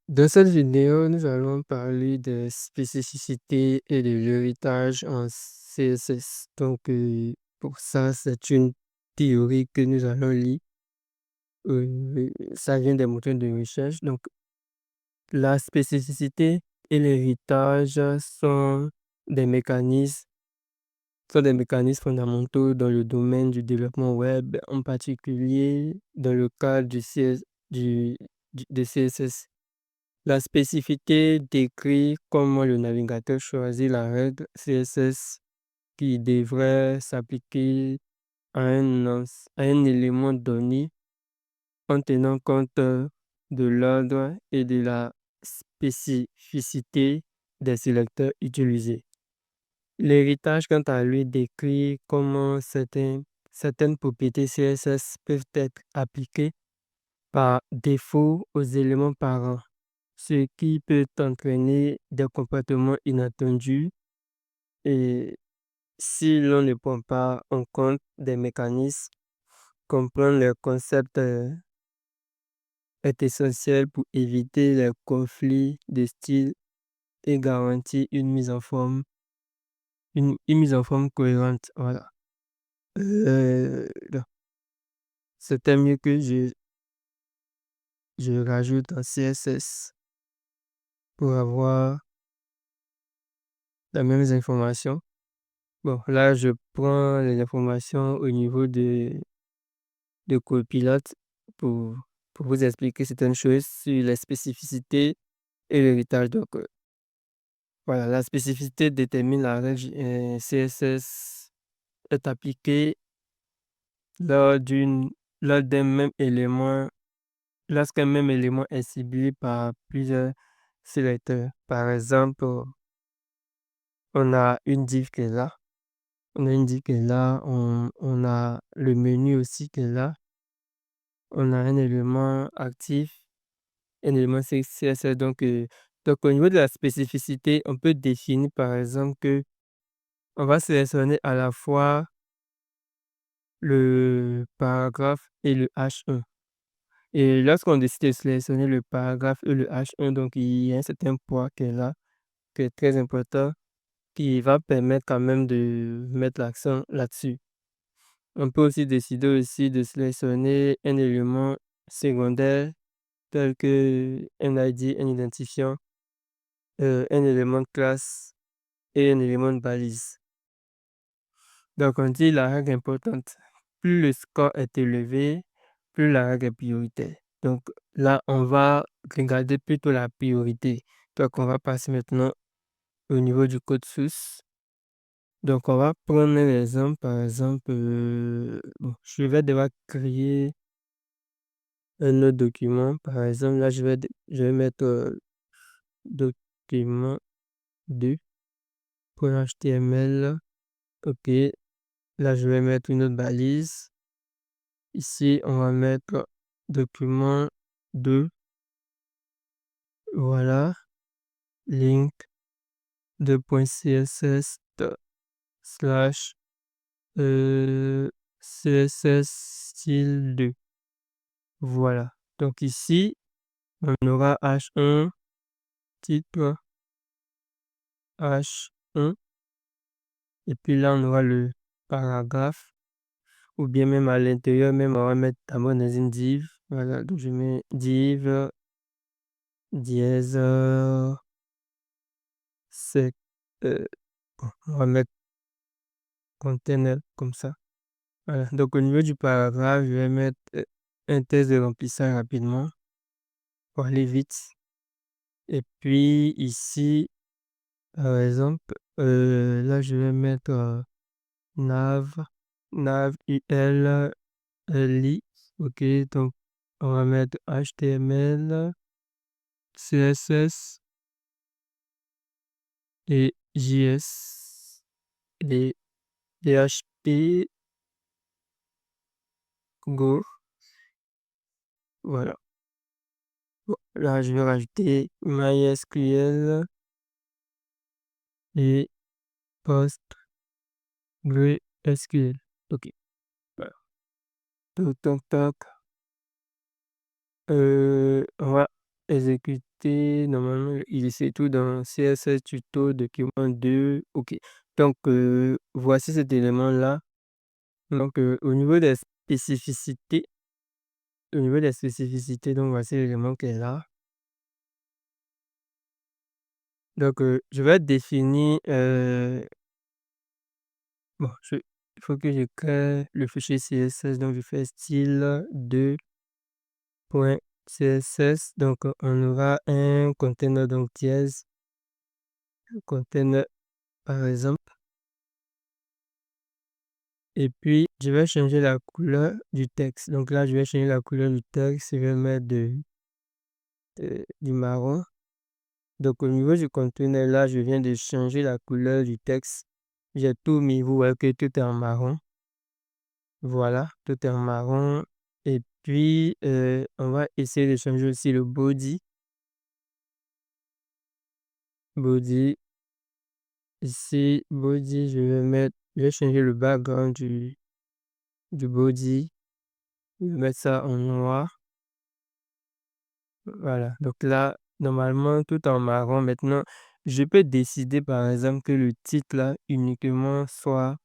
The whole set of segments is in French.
Dans cette vidéo, nous allons parler des spécificités et de l'héritage en CSS. Donc, pour ça, c'est une théorie que nous allons lire. Ça vient des moteurs de recherche. Donc, la spécificité et l'héritage des mécanismes, sont des mécanismes fondamentaux dans le domaine du développement web, en particulier dans le cadre de CSS. La spécificité décrit comment le navigateur choisit la règle CSS qui devrait s'appliquer à un élément donné en tenant compte de l'ordre et de la spécificité des sélecteurs utilisés. L'héritage, quant à lui, décrit comment certaines propriétés CSS peuvent être appliquées par défaut aux éléments parents, ce qui peut entraîner des comportements inattendus et si l'on ne prend pas en compte des mécanismes, comprendre le concept est essentiel pour éviter les conflits de style et garantir une mise en forme cohérente. Voilà. Donc, c'était mieux que je rajoute un CSS pour avoir les mêmes informations. Bon, là, je prends les informations au niveau de copilote pour, pour vous expliquer certaines choses sur les spécificités et l'héritage. Donc, voilà, la spécificité détermine la règle CSS est appliquée lors d'une, lors d'un même élément, lorsqu'un même élément est ciblé par plusieurs sélecteurs. Par exemple, on a une div qui est là. On a une div qui est là. On a le menu aussi qui est là. On a un élément actif, un élément CSS. Donc, au niveau de la spécificité, on peut définir par exemple que on va sélectionner à la fois le paragraphe et le H1. Et lorsqu'on décide de sélectionner le paragraphe et le H1, donc il y a un certain poids qui est là, qui est très important, qui va permettre quand même de mettre l'accent là-dessus. On peut aussi décider aussi de sélectionner un élément secondaire tel que un ID, un identifiant, un élément de classe et un élément de balise. Donc on dit la règle importante, plus le score est élevé, plus la règle est prioritaire. Donc là, on va regarder plutôt la priorité. Donc on va passer maintenant au niveau du code source. Donc on va prendre un exemple, par exemple, bon, je vais devoir créer un autre document. Par exemple, là, je vais mettre document 2 pour HTML. OK. Là, je vais mettre une autre balise. Ici, on va mettre document 2. Voilà. Link 2.css slash CSS style 2. Voilà. Donc ici, on aura H1, titre H1. Et puis là, on aura le paragraphe. Ou bien même à l'intérieur, même on va mettre d'abord dans une div. Voilà, donc je mets div dièse sec. Bon, on va mettre container comme ça. Voilà, donc au niveau du paragraphe, je vais mettre un test de remplissage rapidement pour aller vite. Et puis ici, par exemple, là je vais mettre nav, nav UL li. Ok, donc on va mettre HTML, CSS et JS et PHP, Go. Voilà. Bon, là, je vais rajouter MySQL et PostgreSQL. Ok. Voilà. Toc, toc, toc. Voilà. exécuter, normalement, il est surtout dans CSS tuto document 2. OK. Donc, voici cet élément-là. Donc, au niveau des spécificités, donc voici l'élément qui est là. Donc, je vais définir, bon, il faut que je crée le fichier CSS, donc je fais style 2.css. Donc, on aura un container, donc dièse, container par exemple. Et puis, je vais changer la couleur du texte. Donc là, je vais changer la couleur du texte. Je vais mettre du marron. Donc, au niveau du conteneur, là, je viens de changer la couleur du texte. J'ai tout mis. Vous voyez que tout est en marron. Voilà, tout est en marron. Et puis, on va essayer de changer aussi le body. Body. Ici, body, je vais changer le background du body. Je vais mettre ça en noir. Voilà, donc là, normalement, tout en marron. Maintenant, je peux décider, par exemple, que le titre, là, uniquement soit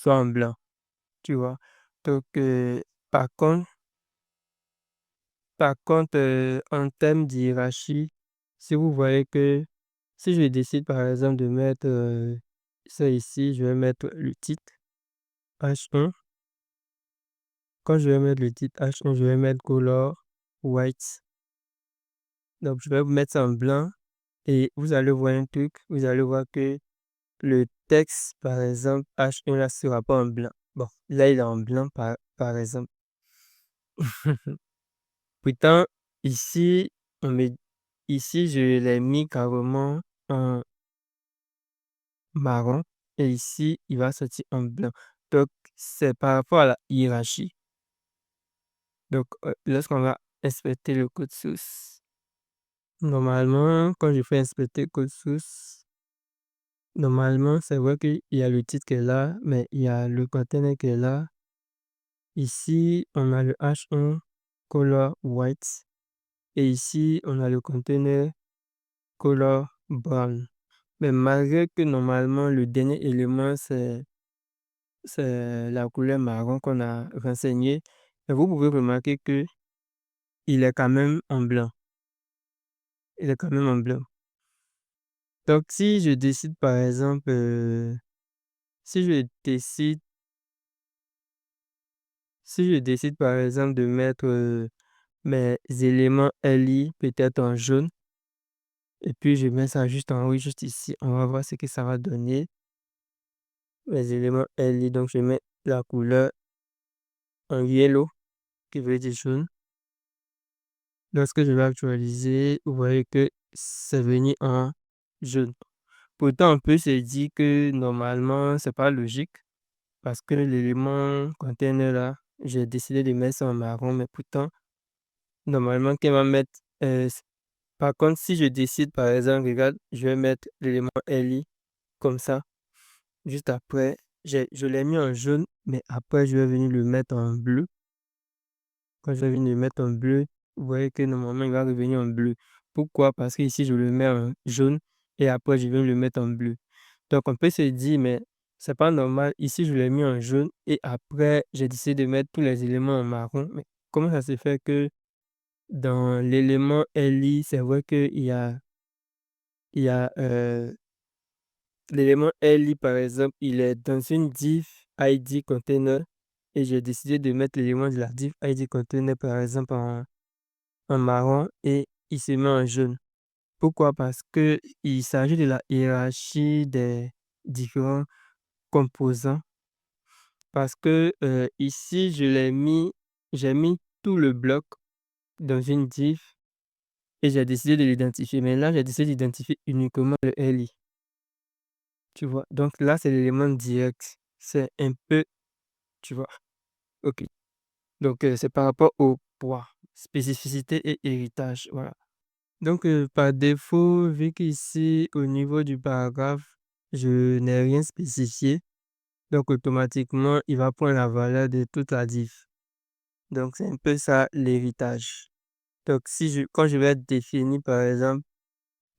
en blanc, tu vois. Donc, par contre, en termes d'hiérarchie, si vous voyez que si je décide, par exemple, de mettre ça ici, je vais mettre le titre H1. Quand je vais mettre le titre H1, je vais mettre color white. Donc, je vais vous mettre ça en blanc et vous allez voir un truc, vous allez voir que le texte, par exemple, H1 là, sera pas en blanc. Bon, là, il est en blanc, par exemple. Pourtant, ici, on me, ici, je l'ai mis carrément en marron et ici, il va sortir en blanc. Donc, c'est par rapport à la hiérarchie. Donc, lorsqu'on va inspecter le code source, normalement, quand je fais inspecter le code source, normalement, c'est vrai qu'il y a le titre qui est là, mais il y a le container qui est là. Ici, on a le H1 color white et ici, on a le container color brown. Mais malgré que normalement, le dernier élément, c'est la couleur marron qu'on a renseigné, mais vous pouvez remarquer que il est quand même en blanc. Il est quand même en blanc. Donc, si je décide, si je décide par exemple de mettre mes éléments LI peut-être en jaune, et puis je mets ça juste en haut, juste ici, on va voir ce que ça va donner. Mes éléments LI, donc je mets la couleur en yellow, qui veut dire jaune. Lorsque je vais actualiser, vous voyez que c'est venu en jaune. Pourtant, on peut se dire que normalement, c'est pas logique parce que l'élément container là, j'ai décidé de mettre ça en marron, mais pourtant, normalement, qu'il va mettre. Par contre, si je décide, par exemple, regarde, je vais mettre l'élément LI comme ça. Juste après, je l'ai mis en jaune, mais après, je vais venir le mettre en bleu. Quand je vais venir le mettre en bleu, vous voyez que normalement, il va revenir en bleu. Pourquoi? Parce que ici, je le mets en jaune et après, je vais le mettre en bleu. Donc, on peut se dire, mais c'est pas normal. Ici, je l'ai mis en jaune et après, j'ai décidé de mettre tous les éléments en marron. Mais comment ça se fait que dans l'élément LI, c'est vrai qu'il y a l'élément LI, par exemple, il est dans une div ID container et j'ai décidé de mettre l'élément de la div ID container, par exemple, en marron et il se met en jaune. Pourquoi? Parce que il s'agit de la hiérarchie des différents composants. Parce que ici, j'ai mis tout le bloc dans une div et j'ai décidé de l'identifier. Mais là, j'ai décidé d'identifier uniquement le LI. Tu vois? Donc là, c'est l'élément direct. C'est un peu, tu vois? OK. Donc, c'est par rapport au poids, spécificité et héritage. Voilà. Donc, par défaut, vu qu'ici, au niveau du paragraphe, je n'ai rien spécifié, donc automatiquement, il va prendre la valeur de toute la div. Donc, c'est un peu ça l'héritage. Donc quand je vais définir par exemple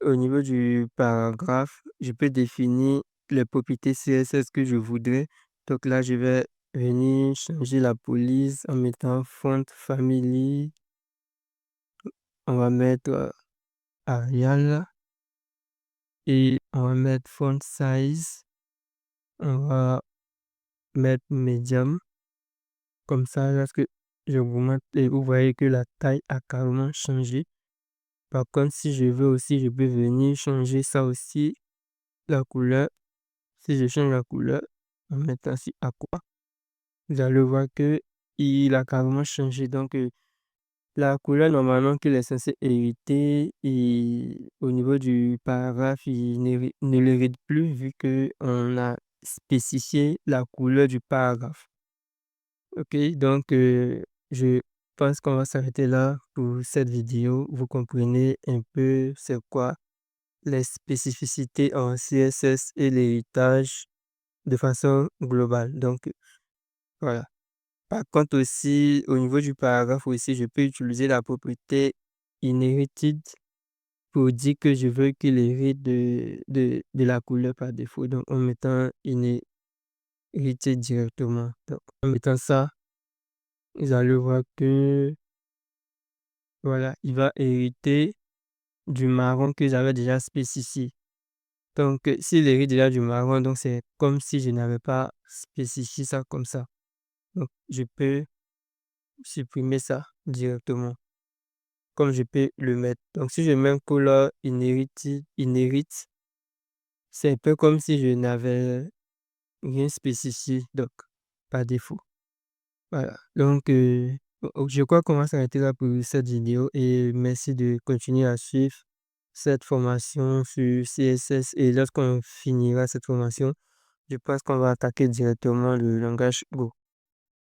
au niveau du paragraphe, je peux définir les propriétés CSS que je voudrais. Donc là, je vais venir changer la police en mettant font family. On va mettre Arial et on va mettre font size. On va mettre medium. Comme ça, lorsque j'augmente, et vous voyez que la taille a carrément changé. Par contre, si je veux aussi, je peux venir changer ça aussi, la couleur. Si je change la couleur en mettant ici aqua, vous allez voir que il a carrément changé. Donc, la couleur normalement qu'il est censé hériter et au niveau du paragraphe, il ne l'hérite plus vu qu'on a spécifié la couleur du paragraphe. Ok, donc je pense qu'on va s'arrêter là pour cette vidéo. Vous comprenez un peu c'est quoi les spécificités en CSS et l'héritage de façon globale. Donc voilà. Par contre aussi, au niveau du paragraphe aussi, je peux utiliser la propriété inherited pour dire que je veux qu'il hérite de la couleur par défaut. Donc en mettant inherited directement. Donc en mettant ça, vous allez voir que voilà, il va hériter du marron que j'avais déjà spécifié. Donc, s'il hérite déjà du marron, donc c'est comme si je n'avais pas spécifié ça comme ça. Donc, je peux supprimer ça directement, comme je peux le mettre. Donc, si je mets un color inherit, c'est un peu comme si je n'avais rien spécifié, donc, par défaut. Voilà. Donc, je crois qu'on va s'arrêter là pour cette vidéo et merci de continuer à suivre cette formation sur CSS et lorsqu'on finira cette formation, je pense qu'on va attaquer directement le langage Go.